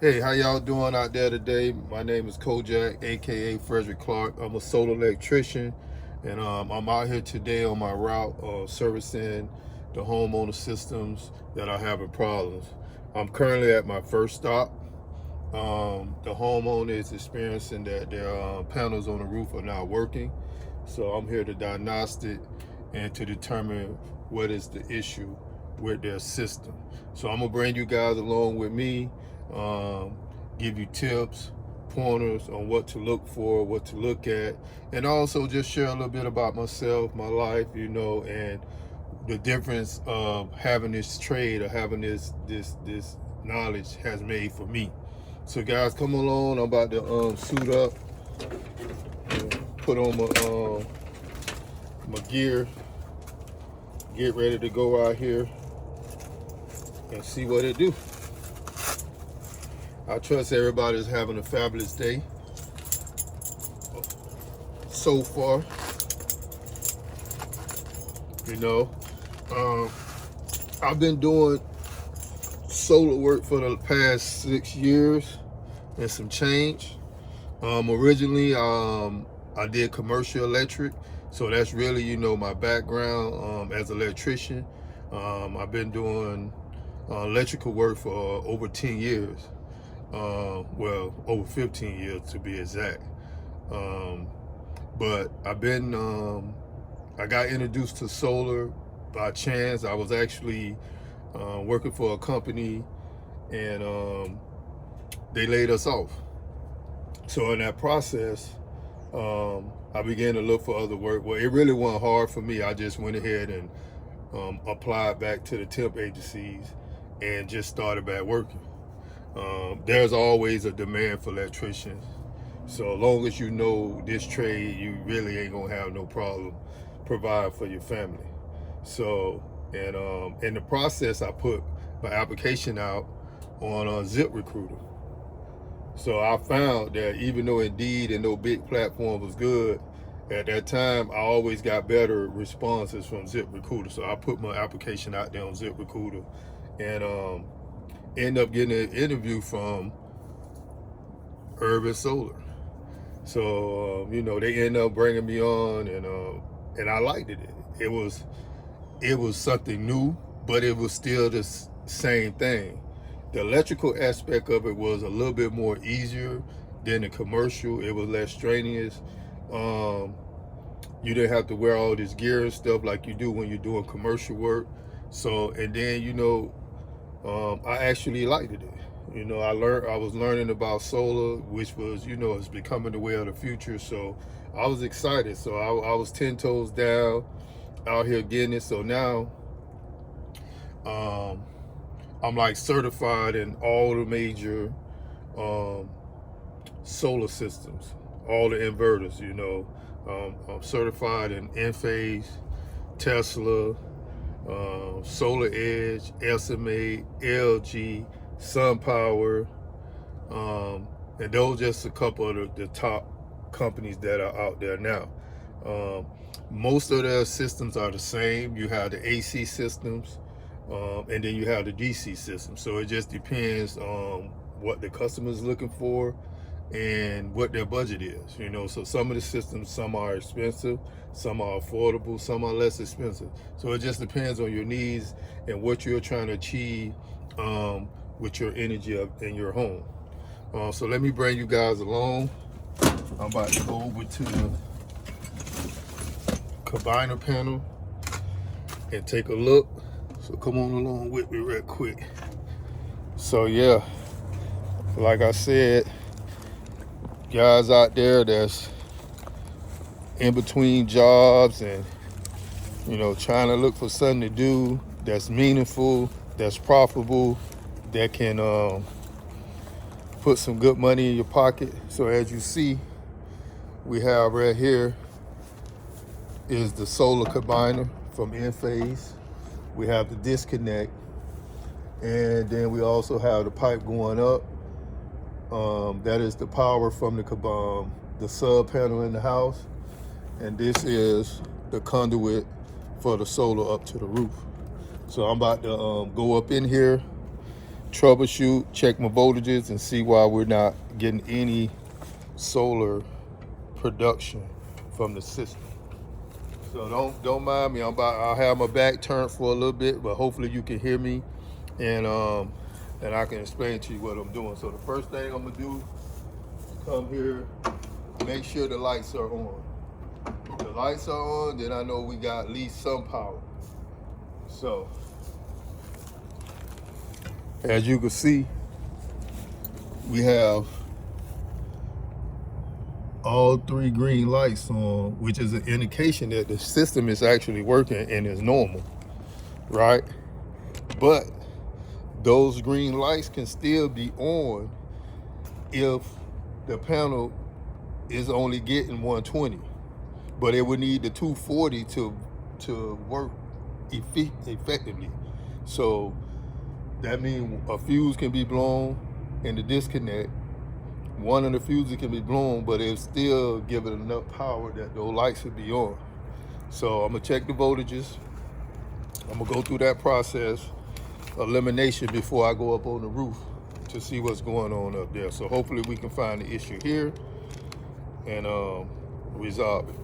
Hey, how y'all doing out there today? My name is Kojak, aka Frederick Clark. I'm a solar electrician, and I'm out here today on my route servicing the homeowner systems that are having problems. I'm currently at my first stop. The homeowner is experiencing that their panels on the roof are not working, so I'm here to diagnostic and to determine what is the issue with their system. So I'm gonna bring you guys along with me, um, give you tips, pointers on what to look for, what to look at, and also just share a little bit about myself, my life, and the difference of having this trade or having this knowledge has made for me. So guys, come along. I'm about to suit up, put on my gear, get ready to go out here and see what it do. I trust everybody's having a fabulous day so far. I've been doing solar work for the past 6 years and some change. Originally, I did commercial electric, so that's really, my background as an electrician. I've been doing electrical work for over 10 years. Well, over 15 years to be exact. But I got introduced to solar by chance. I was actually working for a company, and they laid us off. So in that process, I began to look for other work. Well, it really wasn't hard for me. I just went ahead and applied back to the temp agencies and just started back working. There's always a demand for electricians. So as long as you know this trade, you really ain't gonna have no problem provide for your family. So, and in the process, I put my application out on ZipRecruiter. So I found that even though Indeed and no big platform was good, at that time I always got better responses from ZipRecruiter. So I put my application out there on ZipRecruiter, and end up getting an interview from Urban Solar. So they end up bringing me on, and I liked it. It was something new, but it was still the same thing. The electrical aspect of it was a little bit more easier than the commercial. It was less strenuous. You didn't have to wear all this gear and stuff like you do when you're doing commercial work. So, and then I actually liked it. I was learning about solar, which was, is becoming the way of the future. So I was excited. So I was 10 toes down out here getting it. So now I'm like certified in all the major solar systems, all the inverters. I'm certified in Enphase, Tesla, Solar Edge, SMA, LG, SunPower, and those just a couple of the top companies that are out there now. Most of their systems are the same. You have the AC systems, and then you have the DC system. So it just depends on what the customer is looking for and what their budget is. So some of the systems, some are expensive, some are affordable, some are less expensive. So it just depends on your needs and what you're trying to achieve with your energy in your home. So let me bring you guys along. I'm about to go over to the combiner panel and take a look. So come on along with me real quick. So yeah, like I said, guys out there that's in between jobs and trying to look for something to do that's meaningful, that's profitable, that can put some good money in your pocket. So as you see, we have right here is the solar combiner from Enphase. We have the disconnect, and then we also have the pipe going up. That is the power from the sub panel in the house, and this is the conduit for the solar up to the roof. So I'm about to go up in here troubleshoot, check my voltages, and see why we're not getting any solar production from the system. So don't mind me. I'll have my back turned for a little bit, but hopefully you can hear me, and I can explain to you what I'm doing. So the first thing I'm gonna do, come here, make sure the lights are on. If the lights are on, then I know we got at least some power. So as you can see, we have all 3 green lights on, which is an indication that the system is actually working and is normal, right? But those green lights can still be on if the panel is only getting 120, but it would need the 240 to work effectively. So that means a fuse can be blown in the disconnect. One of the fuses can be blown, but it's still giving enough power that those lights would be on. So I'm gonna check the voltages. I'm gonna go through that process, elimination, before I go up on the roof to see what's going on up there. So hopefully we can find the issue here and resolve it.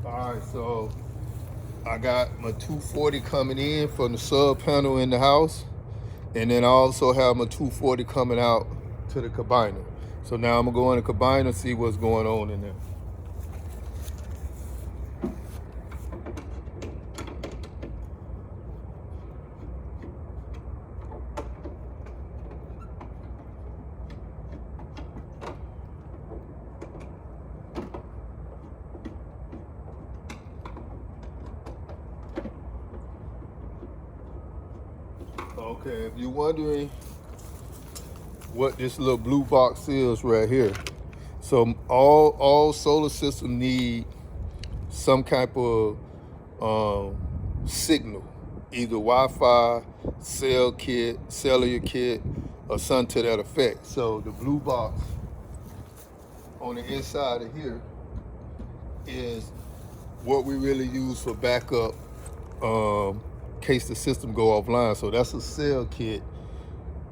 All right, so I got my 240 coming in from the sub panel in the house, and then I also have my 240 coming out to the combiner. So now I'm gonna go in the combiner and see what's going on in there. Okay, if you're wondering what this little blue box is right here, so all solar systems need some type of signal, either Wi-Fi, cellular kit, or something to that effect. So the blue box on the inside of here is what we really use for backup in case the system go offline. So that's a cell kit,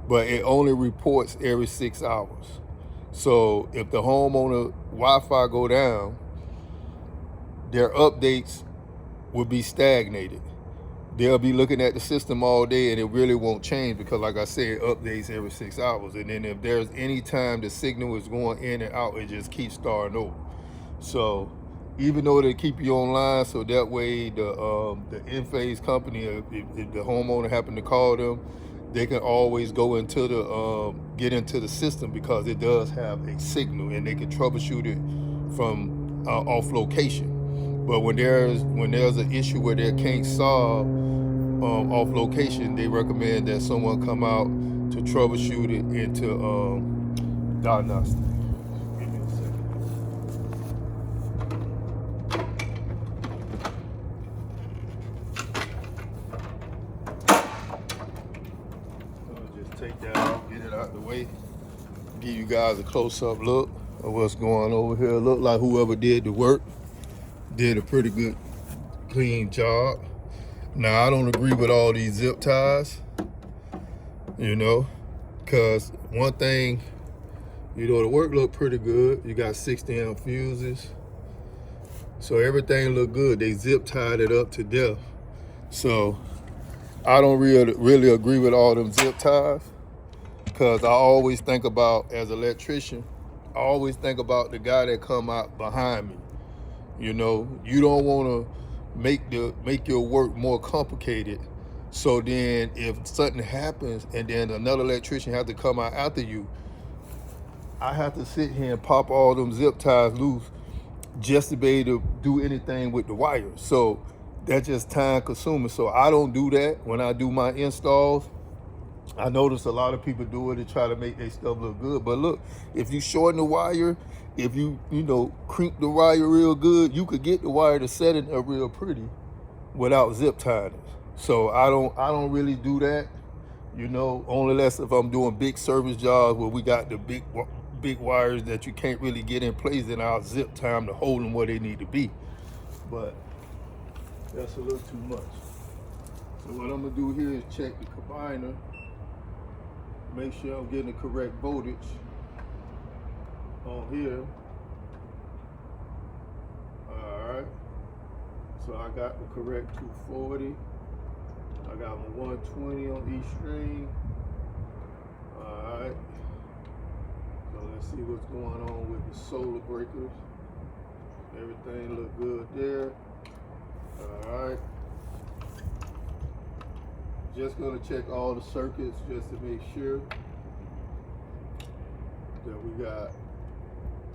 but it only reports every 6 hours. So if the homeowner Wi-Fi go down, their updates will be stagnated. They'll be looking at the system all day and it really won't change because, like I said, it updates every 6 hours. And then if there's any time the signal is going in and out, it just keeps starting over. So even though they keep you online, so that way the in-phase company, if the homeowner happen to call them, they can always go into the get into the system because it does have a signal and they can troubleshoot it from off location. But when there's an issue where they can't solve off location, they recommend that someone come out to troubleshoot it into diagnostic. Give me a second. Just take that out, get it out the way, give you guys a close-up look of what's going on over here. Look like whoever did the work did a pretty good, clean job. Now, I don't agree with all these zip ties, you know, because one thing, you know, the work looked pretty good. You got 60 amp fuses. So everything looked good. They zip tied it up to death. So I don't really agree with all them zip ties because I always think about, as an electrician, I always think about the guy that come out behind me. You know, you don't want to make your work more complicated. So then if something happens and then another electrician has to come out after you, I have to sit here and pop all them zip ties loose just to be able to do anything with the wires. So that's just time consuming. So I don't do that when I do my installs. I notice a lot of people do it to try to make their stuff look good. But look, if you shorten the wire, if you creep the wire real good, you could get the wire to set it up real pretty without zip tying it. So I don't really do that, only less if I'm doing big service jobs where we got the big wires that you can't really get in place, then I'll zip tie them to hold them where they need to be. But that's a little too much. So what I'm gonna do here is check the combiner, make sure I'm getting the correct voltage on here. Alright, so I got the correct 240. I got my 120 on each string. Alright, so let's see what's going on with the solar breakers. Everything look good there. Alright, just gonna check all the circuits just to make sure that we got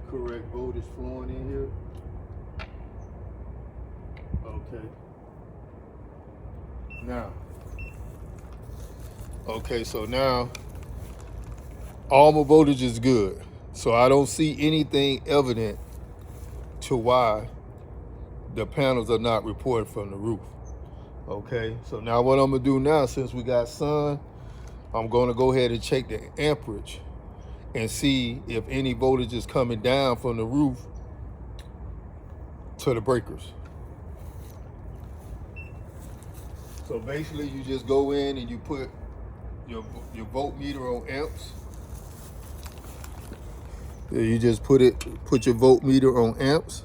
correct voltage flowing in here. Okay. So now all my voltage is good. So I don't see anything evident to why the panels are not reporting from the roof. Okay, so now what I'm gonna do now, since we got sun, I'm gonna go ahead and check the amperage and see if any voltage is coming down from the roof to the breakers. So basically you just go in and you put your voltmeter on amps. You just put your voltmeter on amps,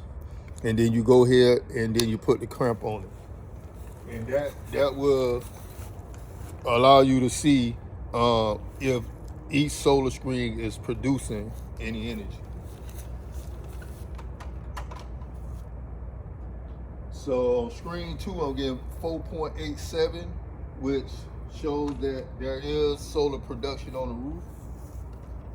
and then you go ahead and then you put the clamp on it. And that will allow you to see if each solar screen is producing any energy. So on screen 2, I'm getting 4.87, which shows that there is solar production on the roof.